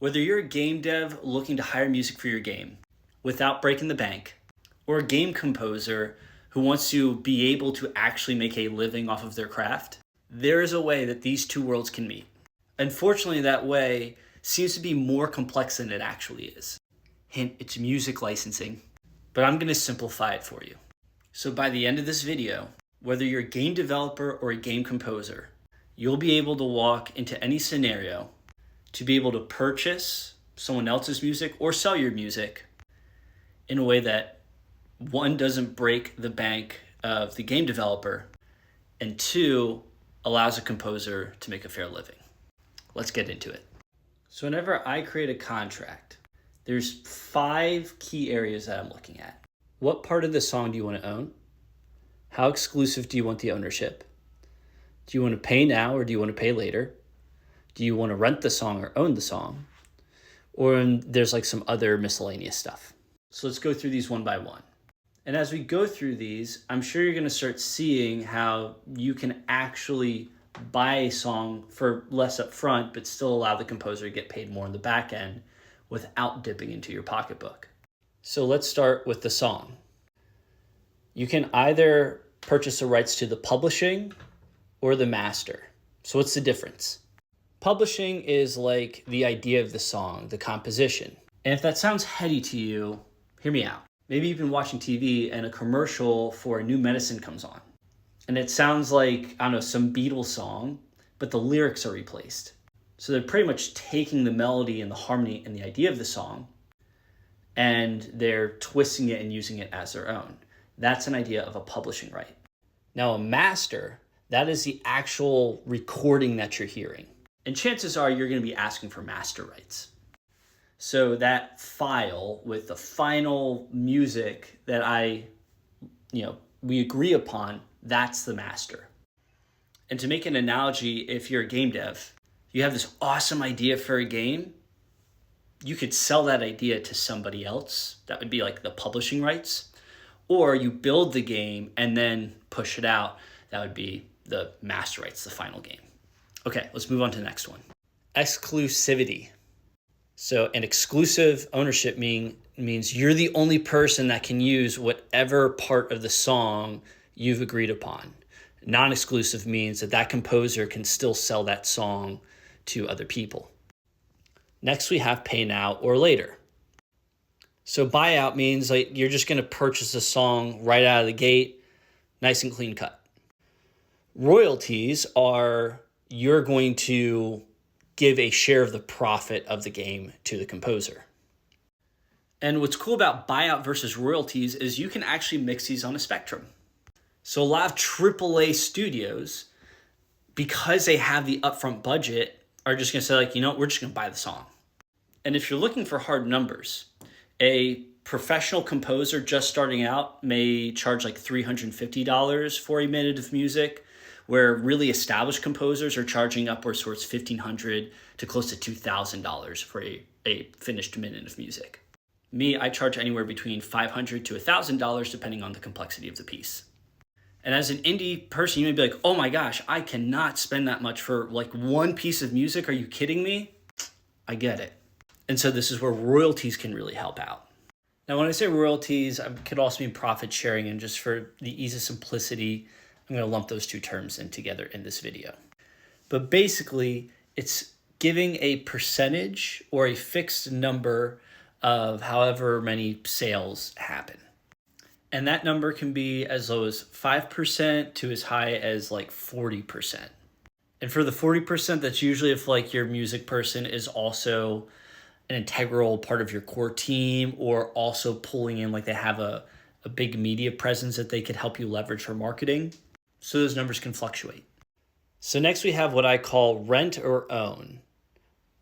Whether you're a game dev looking to hire music for your game without breaking the bank, or a game composer who wants to be able to actually make a living off of their craft, there is a way that these two worlds can meet. Unfortunately, that way seems to be more complex than it actually is. Hint, it's music licensing, but I'm going to simplify it for you. So by the end of this video, whether you're a game developer or a game composer, you'll be able to walk into any scenario to be able to purchase someone else's music or sell your music in a way that, one, doesn't break the bank of the game developer, and two, allows a composer to make a fair living. Let's get into it. So whenever I create a contract, there's 5 key areas that I'm looking at. What part of the song do you want to own? How exclusive do you want the ownership? Do you want to pay now or do you want to pay later? Do you want to rent the song or own the song? Or there's like some other miscellaneous stuff. So let's go through these one by one. And as we go through these, I'm sure you're going to start seeing how you can actually buy a song for less upfront, but still allow the composer to get paid more on the back end without dipping into your pocketbook. So let's start with the song. You can either purchase the rights to the publishing or the master. So what's the difference? Publishing is like the idea of the song, the composition. And if that sounds heady to you, hear me out. Maybe you've been watching TV and a commercial for a new medicine comes on. And it sounds like, I don't know, some Beatles song, but the lyrics are replaced. So they're pretty much taking the melody and the harmony and the idea of the song, and they're twisting it and using it as their own. That's an idea of a publishing right. Now a master, that is the actual recording that you're hearing. And chances are you're going to be asking for master rights. So that file with the final music that we agree upon, that's the master. And to make an analogy, if you're a game dev, you have this awesome idea for a game, you could sell that idea to somebody else. That would be like the publishing rights. Or you build the game and then push it out. That would be the master rights, the final game. Okay, let's move on to the next one. Exclusivity. So an exclusive ownership means you're the only person that can use whatever part of the song you've agreed upon. Non-exclusive means that composer can still sell that song to other people. Next, we have pay now or later. So buyout means like you're just going to purchase a song right out of the gate, nice and clean cut. Royalties are you're going to give a share of the profit of the game to the composer. And what's cool about buyout versus royalties is you can actually mix these on a spectrum. So a lot of AAA studios, because they have the upfront budget, are just going to say like, we're just going to buy the song. And if you're looking for hard numbers, a professional composer just starting out may charge like $350 for a minute of music, where really established composers are charging upwards towards $1,500 to close to $2,000 for a finished minute of music. Me, I charge anywhere between $500 to $1,000 depending on the complexity of the piece. And as an indie person, you may be like, oh my gosh, I cannot spend that much for like one piece of music. Are you kidding me? I get it. And so this is where royalties can really help out. Now, when I say royalties, it could also mean profit sharing, and just for the ease of simplicity, I'm going to lump those two terms in together in this video. But basically, it's giving a percentage or a fixed number of however many sales happen. And that number can be as low as 5% to as high as like 40%. And for the 40%, that's usually if like your music person is also an integral part of your core team, or also pulling in, like they have a big media presence that they could help you leverage for marketing. So those numbers can fluctuate. So next we have what I call rent or own.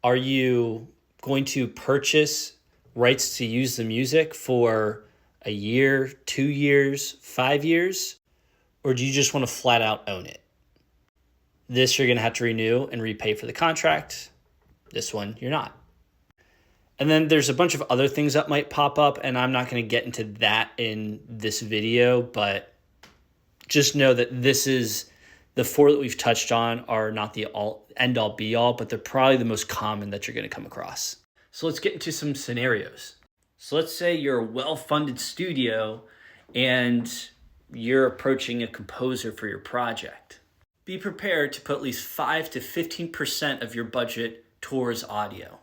Are you going to purchase rights to use the music for a year, 2 years, 5 years? Or do you just want to flat out own it? This you're going to have to renew and repay for the contract. This one you're not. And then there's a bunch of other things that might pop up, and I'm not going to get into that in this video, but just know that this is the 4 that we've touched on are not the end all be all, but they're probably the most common that you're going to come across. So let's get into some scenarios. So let's say you're a well-funded studio and you're approaching a composer for your project. Be prepared to put at least 5 to 15% of your budget towards audio.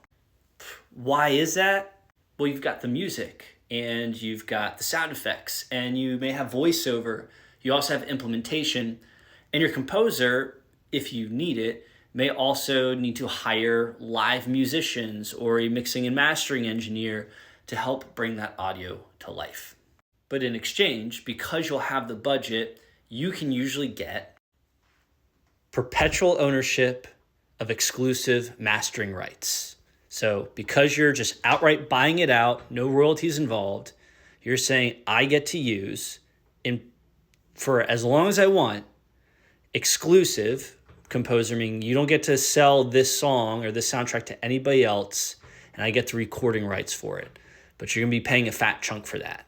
Why is that? Well, you've got the music and you've got the sound effects and you may have voiceover. You also have implementation, and your composer, if you need it, may also need to hire live musicians or a mixing and mastering engineer to help bring that audio to life. But in exchange, because you'll have the budget, you can usually get perpetual ownership of exclusive mastering rights. So because you're just outright buying it out, no royalties involved, you're saying I get to use, for as long as I want, exclusive composer, meaning you don't get to sell this song or this soundtrack to anybody else, and I get the recording rights for it. But you're going to be paying a fat chunk for that.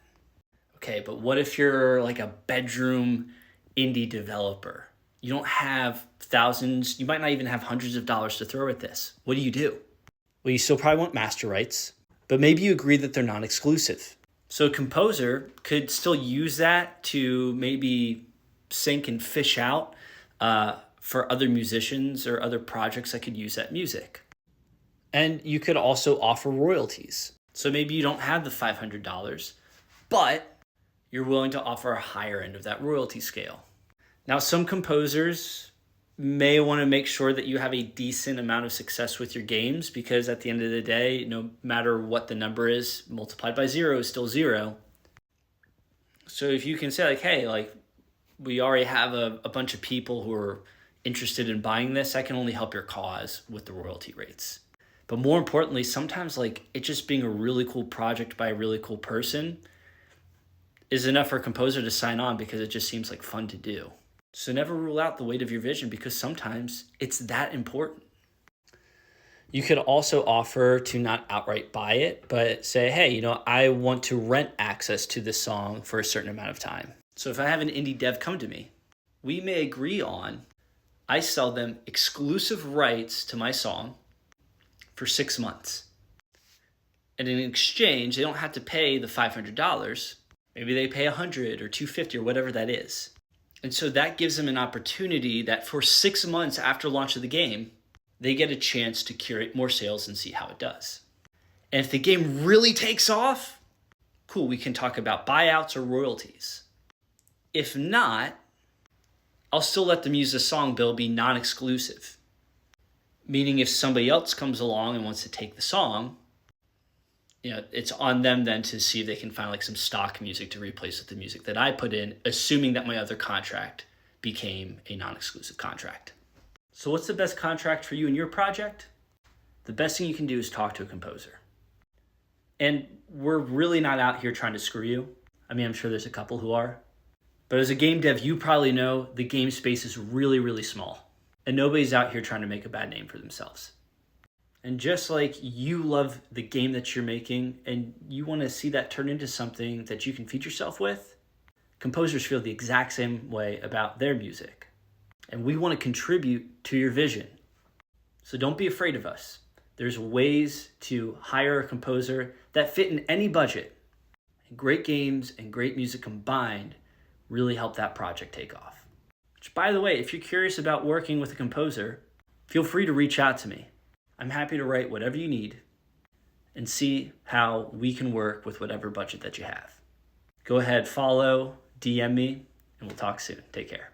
Okay, but what if you're like a bedroom indie developer? You don't have thousands, you might not even have hundreds of dollars to throw at this. What do? Well, you still probably want master rights, but maybe you agree that they're non-exclusive. So a composer could still use that to maybe sync and fish out for other musicians or other projects that could use that music. And you could also offer royalties. So maybe you don't have the $500, but you're willing to offer a higher end of that royalty scale. Now, some composers may want to make sure that you have a decent amount of success with your games, because at the end of the day, no matter what the number is, multiplied by 0 is still 0. So if you can say like, hey, like we already have a bunch of people who are interested in buying this, I can only help your cause with the royalty rates. But more importantly, sometimes like it just being a really cool project by a really cool person is enough for a composer to sign on because it just seems like fun to do. So never rule out the weight of your vision, because sometimes it's that important. You could also offer to not outright buy it, but say, hey, I want to rent access to this song for a certain amount of time. So if I have an indie dev come to me, we may agree on, I sell them exclusive rights to my song for 6 months. And in exchange, they don't have to pay the $500. Maybe they pay $100 or $250 or whatever that is. And so that gives them an opportunity that for 6 months after launch of the game, they get a chance to curate more sales and see how it does. And if the game really takes off, cool, we can talk about buyouts or royalties. If not, I'll still let them use the song bill be non-exclusive. Meaning if somebody else comes along and wants to take the song, it's on them then to see if they can find like some stock music to replace with the music that I put in, assuming that my other contract became a non-exclusive contract. So what's the best contract for you and your project? The best thing you can do is talk to a composer. And we're really not out here trying to screw you. I mean, I'm sure there's a couple who are. But as a game dev, you probably know the game space is really, really small. And nobody's out here trying to make a bad name for themselves. And just like you love the game that you're making and you want to see that turn into something that you can feed yourself with, composers feel the exact same way about their music. And we want to contribute to your vision. So don't be afraid of us. There's ways to hire a composer that fit in any budget. And great games and great music combined really help that project take off. Which, by the way, if you're curious about working with a composer, feel free to reach out to me. I'm happy to write whatever you need and see how we can work with whatever budget that you have. Go ahead, follow, DM me, and we'll talk soon. Take care.